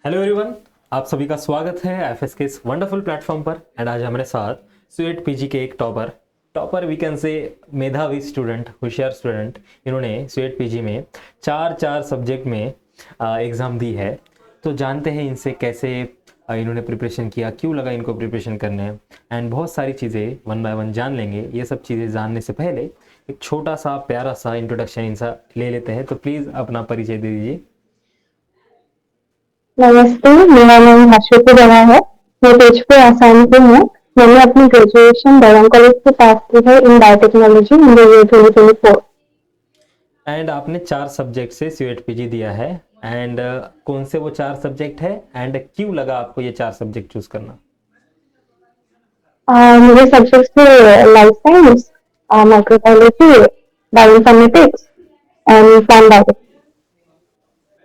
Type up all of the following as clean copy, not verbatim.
Hello everyone, आप सभी का स्वागत है एफएस के इस वंडरफुल प्लेटफॉर्म पर। एंड आज हमारे साथ स्वीट पीजी के एक टॉपर वी कैन से मेधावी स्टूडेंट, होशियार स्टूडेंट। इन्होंने स्वीट पीजी में चार चार सब्जेक्ट में एग्ज़ाम दी है। तो जानते हैं इनसे कैसे इन्होंने प्रिपरेशन किया, क्यों लगा इनको प्रिपरेशन करने, एंड बहुत सारी चीज़ें वन बाय वन जान लेंगे। ये सब चीज़ें जानने से पहले एक छोटा सा प्यारा सा इंट्रोडक्शन इनसा ले लेते हैं। तो प्लीज़ अपना परिचय दे दीजिए। नमस्ते, मेरा नाम हर्षिता जवा है। मैं तेजपुर आसाम से हूँ। मैंने अपनी ग्रेजुएशन दरंग कॉलेज से पास की है इन biotechnology in the year 2024। And आपने चार सब्जेक्ट से सीयूएट पीजी दिया है। एंड कौन से वो चार सब्जेक्ट है एंड क्यों लगा आपको ये चार सब्जेक्ट चूज करना? मेरे सब्जेक्ट्स थे life science, microbiology, bioinformatics and plant biotechnology.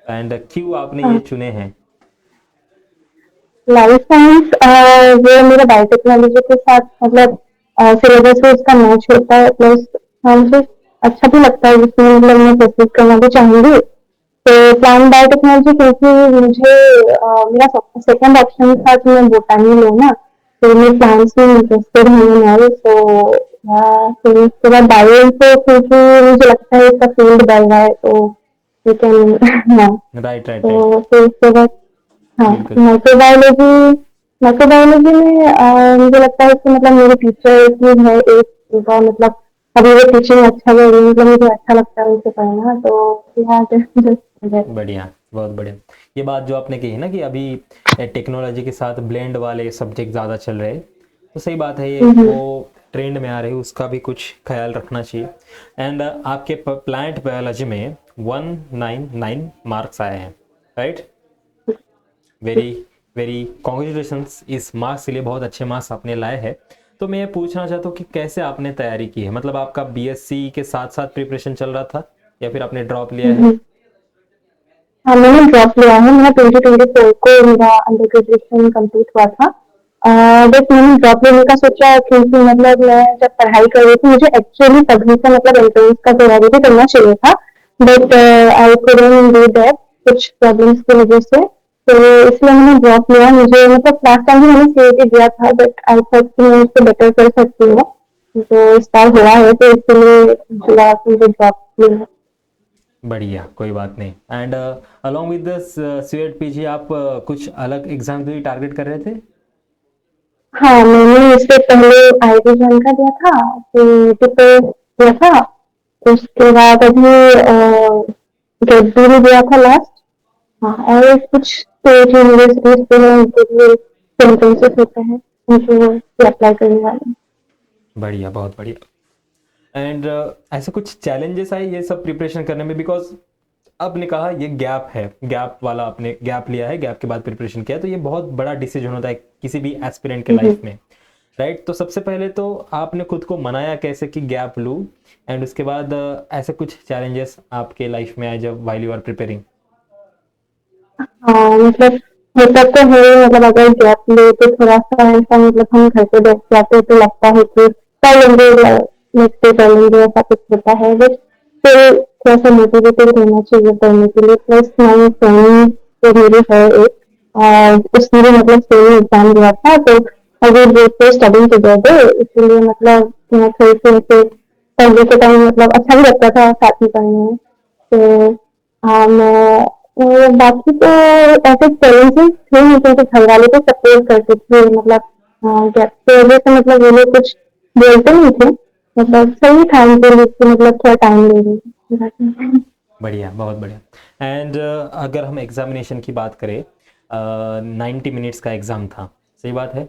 And क्यों आपने ये चुने हैं? लाइफ साइंस वो मेरा बायोटेक्नोलॉजी के साथ मतलब सिलेबस में उसका मैच होता है, प्लस मुझे अच्छा भी लगता है, जिसमें मतलब मैं परचेज करना भी चाहूंगी। तो प्लांट बायोटेक्नोलॉजी क्योंकि मुझे मेरा सेकंड ऑप्शन था कि मैं बोटानी लूँ ना, तो मैं प्लांट्स में इंटरेस्टेड हूँ मैं। तो फिर उसके बाद बायो से क्योंकि मुझे लगता है इसका फील्ड बढ़ रहा है, तो यू कैन हाँ। Right right right. तो फिर उसके बाद हाँ, बिल्कुल। माइक्रोबायोलॉजी माइक्रोबायोलॉजी में मुझे लगता है कि मतलब मेरे टीचर की है एक उनका मतलब अभी वो टीचिंग अच्छा कर रही है, मतलब मुझे अच्छा लगता है उनसे पढ़ना। तो यहाँ जस्ट बढ़िया, बहुत बढ़िया। ये बात जो आपने कही ना कि अभी टेक्नोलॉजी के साथ ब्लेंड वाले सब्जेक्ट ज़्यादा चल रहे हैं, तो सही बात है। ये वो ट्रेंड में आ रहे हैं, उसका भी कुछ ख्याल रखना चाहिए। एंड आपके प्लांट बायोलॉजी में 199 मार्क्स आए हैं, राइट? वेरी वेरी कॉन्ग्रेचुलेशंस, इस मार्क्स के लिए बहुत अच्छे मार्क्स आपने लाए हैं। तो मैं ये पूछना चाहता हूँ कि कैसे आपने तैयारी की है, मतलब आपका बीएससी के साथ साथ प्रिपरेशन चल रहा था या फिर आपने ड्रॉप लिया है? हाँ, मैंने ड्रॉप लिया है। मेरा 2024 को मेरा अंडर ग्रेजुएशन कंप्लीट हुआ था। बट मैंने ड्रॉप लेने का सोचा क्योंकि मतलब मैं जब पढ़ाई कर रही थी मुझे एक्चुअली तभी से मतलब एंट्रेंस का तैयारी भी करना चाहिए था, but I couldn't do that कुछ प्रॉब्लम्स की वजह से। तो इसलिए मैंने ड्रॉप लिया। मुझे मतलब लास्ट टाइम भी मैंने सीईटी दिया था, बट आई थॉट कि मैं उससे बेटर कर सकती हूँ। तो इस बार हुआ है, तो इसलिए लगा कि मुझे ड्रॉप लेना है। बढ़िया, कोई बात नहीं। And along with this CEAT PG आप कुछ अलग एग्जाम भी टारगेट कर रहे थे? हाँ, मैंने इससे पहले आईआईटी का दिया था, फिर पे दिया था। उसके बाद अभी गेट भी दिया था लास्ट। हाँ, और कुछ स्टेट यूनिवर्सिटीज के लिए उनके लिए सेंटेंसेस होते हैं, उनको अप्लाई करने वाले हैं। बढ़िया, बहुत बढ़िया। एंड ऐसे कुछ चैलेंजेस आए ये सब प्रिपरेशन करने में? बिकॉज आपने कहा ये गैप है, गैप वाला आपने गैप लिया है, गैप के बाद प्रिपरेशन किया, तो ये बहुत बड़ा डिसीजन होता है किसी भी एस्पिरेंट के हम्म। लाइफ में, राइट? तो सबसे पहले तो आपने खुद को मनाया कैसे कि गैप लूँ? एंड उसके बाद ऐसे कुछ चैलेंजेस आपके लाइफ में आए जब वाइल यू आर प्रिपेयरिंग? हाँ, मतलब होता तो है, मतलब अगर गैप ले तो थोड़ा सा ऐसा मतलब हम घर पे बैठ जाते हैं तो लगता है कि कर लेंगे, नेक्स्ट डे कर लेंगे, ऐसा कुछ होता है। बट फिर थोड़ा सा मोटिवेटेड रहना चाहिए पढ़ने के लिए। प्लस माई फ्रेंड जो मेरी है एक, उसने भी मतलब सेम एग्जाम दिया था, तो अभी बोथ पे स्टडिंग टुगेदर, इसलिए मतलब थोड़ी सी ऐसे पढ़ने के टाइम मतलब अच्छा भी लगता था साथ में पढ़ने में। तो हाँ, मैं बाकी तो ऐसे चैलेंजेस थे नहीं क्योंकि घर वाले तो सपोर्ट करते थे, मतलब गैप की वजह से मतलब वो लोग कुछ बोलते नहीं थे, मतलब सही था उनके लिए कि मतलब थोड़ा टाइम ले रही थी। बढ़िया, बहुत बढ़िया। एंड अगर हम एग्जामिनेशन की बात करें, 90 मिनट्स का एग्जाम था, सही बात है?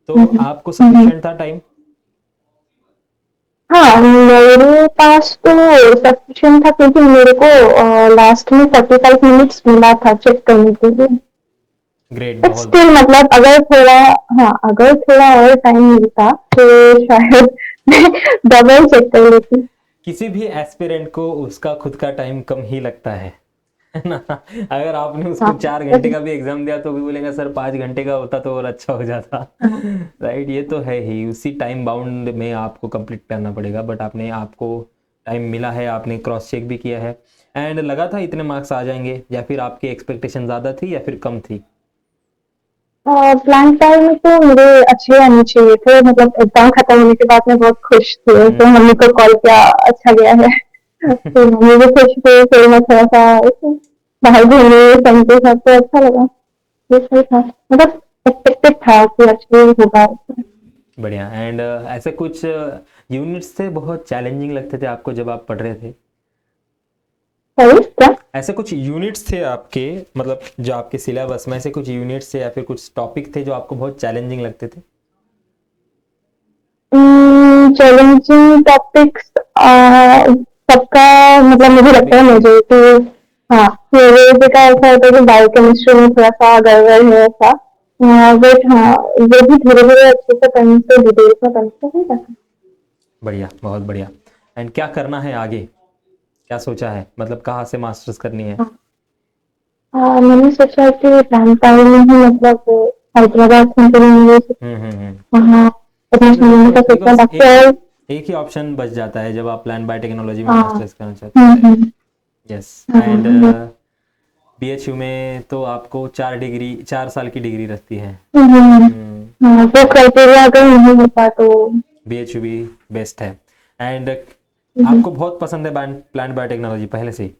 तो आपको सफिशिएंट था टाइम? हाँ, मेरे पास तो सफिशिएंट था क्योंकि मेरे को लास्ट में 45 मिनट्स मिला था चेक करने के लिए। ग्रेट, बट बहुत। स्टिल मतलब अगर थोड़ा, हाँ, अगर थोड़ा और टाइम मिलता तो शायद मैं डबल चेक कर लेती। किसी भी एस्पिरेंट को उसका खुद का टाइम कम ही लगता है ना? अगर आपने उसको हाँ, 4 घंटे का भी एग्जाम दिया तो भी बोलेगा सर 5 घंटे का होता तो और अच्छा हो जाता। हाँ, राइट, ये तो है ही, उसी टाइम बाउंड में आपको कंप्लीट करना पड़ेगा। बट आपने, आपको टाइम मिला है, आपने क्रॉस चेक भी किया है। एंड लगा था इतने मार्क्स आ जाएंगे, या फिर आपकी एक्सपेक्टेशन ज़्यादा थी या फिर कम थी? प्लान टाइम में तो मेरे अच्छे आने चाहिए थे, मतलब एग्जाम खत्म होने के बाद मैं बहुत खुश थी, तो हम्म। मम्मी को कॉल किया, अच्छा गया है। तो मम्मी भी खुश थी, फिर मैं थोड़ा सा बाहर घूमी फ्रेंड के साथ, तो अच्छा लगा। ये सही था, मतलब एक्सपेक्टेड था कि अच्छे होगा। बढ़िया। एंड ऐसे कुछ यूनिट्स थे बहुत चैलेंजिंग लगते थे आपको जब आप पढ़ रहे थे? सही क्या? ऐसे कुछ यूनिट्स थे आपके, मतलब जो आपके सिलेबस में ऐसे कुछ यूनिट्स थे या फिर कुछ टॉपिक थे जो आपको बहुत चैलेंजिंग लगते थे? चैलेंजिंग टॉपिक्स सबका, मतलब मुझे लगता है बेसिक। मुझे कि हाँ, मेरे का ऐसा होता है कि बायोकेमिस्ट्री में थोड़ा सा गड़बड़ है ऐसा, बट हाँ, वो भी धीरे धीरे अच्छे से करने से, डिटेल्स में करने से हो जाता बढ़िया, बहुत बढ़िया। एंड क्या करना है आगे, क्या सोचा है, मतलब कहाँ से मास्टर्स करनी है? है। मैंने सोचा कि बैंकाई में ही, मतलब हैदराबाद सेंट्रल यूनिवर्सिटी, हम्म। वहाँ एडमिशन लेने का सोचा, बिकॉज बाकी और एक ही ऑप्शन बच जाता है जब आप प्लान बायोटेक्नोलॉजी में हाँ। मास्टर्स करना चाहते हो, राइट? हम्म। यस। हाँ, एंड हाँ। बीएचयू में तो आपको 4 साल की डिग्री रहती है। हम्म। हाँ, वो क्राइटेरिया अगर नहीं होता तो बीएचयू भी बेस्ट है। एंड हम्म, आपको बहुत पसंद है प्लांट बायोटेक्नोलॉजी पहले से ही?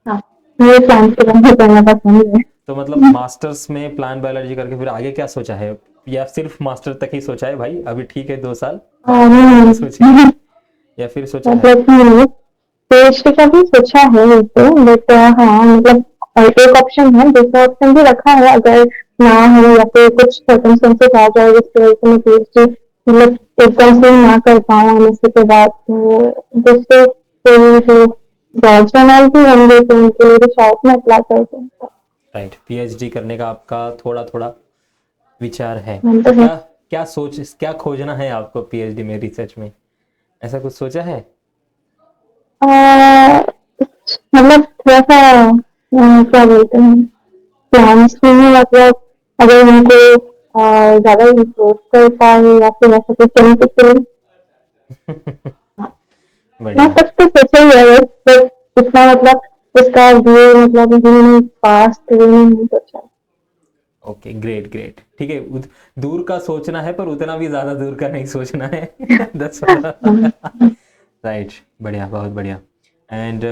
हाँ, मेरे प्लान के बारे में करना पसंद है। तो मतलब मास्टर्स में प्लांट बायोलॉजी करके फिर आगे क्या सोचा है, या सिर्फ मास्टर तक ही सोचा है भाई अभी ठीक है 2 साल आगे सोचेंगे, नहीं, या फिर सोचा है? मतलब नहीं, पीएचडी का भी सोचा है वैसे, बट हाँ, मतलब एक ऑप्शन है, दूसरा ऑप्शन भी रखा है, अगर ना हो या फिर कुछ सर्कमस्टेंसेस आ जाए जिसकी वजह से मैं पीएचडी मतलब एकदम से ना कर पाऊँ एमएससी के बाद, तो दूसरे कोई जो जॉब चैनल भी होंगे तो उनके लिए भी शायद मैं अप्लाई कर दूँ। राइट, पीएचडी करने का आपका थोड़ा थोड़ा विचार है, मन तो तो है। क्या क्या खोजना है आपको पीएचडी में, रिसर्च में ऐसा कुछ सोचा है? आ, मतलब थोड़ा सा क्या बोलते हैं, प्लान्स में ही, मतलब अगर उनको ज्यादा इम्प्रूव कर पाए या फिर ऐसा कुछ केमिकल, मैं बढ़िया। सब तो सोचा ही है, बस इतना मतलब उसका व्यू, मतलब मैंने पास्ट नहीं सोचा। ओके, ग्रेट ग्रेट, ठीक है। दूर का सोचना है पर उतना भी ज्यादा दूर का नहीं सोचना है। 10-15। राइट, बढ़िया, बहुत बढ़िया। एंड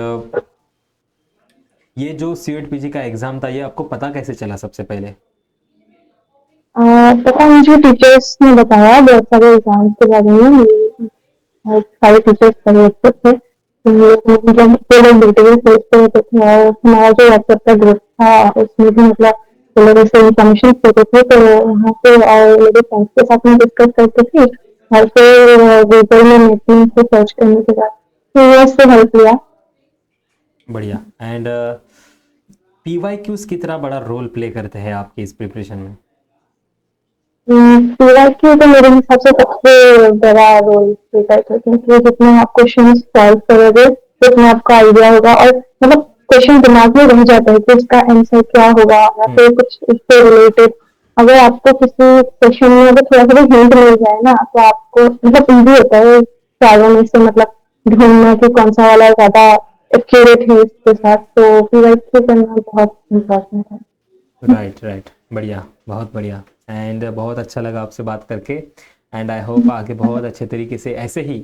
ये जो सीएट पीजी का एग्जाम था, ये आपको पता कैसे चला सबसे पहले? पता मुझे टीचर्स ने बताया बहुत सारे एग्जाम्स के बारे में, बहुत सारे टीचर्स पढ़े अच्छे थे, तो मतलब वो लोग डिटेल भेजते रहते थे, और हमारा जो व्हाट्सएप का ग्रुप था उसमें भी मतलब वो लोग ऐसे इन्फॉर्मेशन देते थे, तो वहाँ पे और मेरे फ्रेंड्स के साथ में डिस्कस करते थे, और फिर गूगल में नेट से सर्च करने के बाद फिर ये उससे हेल्प लिया। बढ़िया। एंड पीवाईक्यूज कितना बड़ा रोल प्ले करते हैं आपकी इस प्रिपरेशन में? पूरा की तो मेरे हिसाब से सबसे बड़ा रोल प्ले करता है, क्योंकि जितने आप क्वेश्चन सॉल्व करोगे उतना आपको आइडिया होगा, और मतलब क्वेश्चन दिमाग में रह जाता है कि उसका आंसर क्या होगा, या हम्म। फिर कुछ इससे रिलेटेड। अगर आपको किसी क्वेश्चन में अगर थोड़ा सा भी हिंट मिल जाए ना, तो आपको मतलब इजी होता है चारों में से मतलब ढूंढना कि कौन सा वाला ज्यादा एक्यूरेट है इसके साथ, तो पीवाईक्यू करना बहुत इम्पोर्टेंट है। राइट राइट, बढ़िया, बहुत बढ़िया। एंड बहुत अच्छा लगा आपसे बात करके। एंड आई होप आगे बहुत अच्छे तरीके से ऐसे ही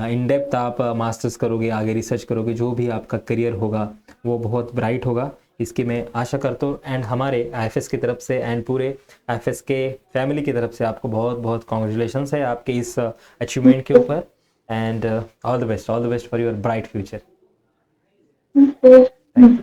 इन डेप्थ आप मास्टर्स करोगे, आगे रिसर्च करोगे, जो भी आपका करियर होगा वो बहुत ब्राइट होगा, इसकी मैं आशा करता हूँ। एंड हमारे आईएफएस की तरफ से एंड पूरे आईएफएस के फैमिली की तरफ से आपको बहुत बहुत कॉन्ग्रेचुलेशंस है आपके इस अचीवमेंट के ऊपर। And all the best, all the best for your bright future. Thank you. Thank you.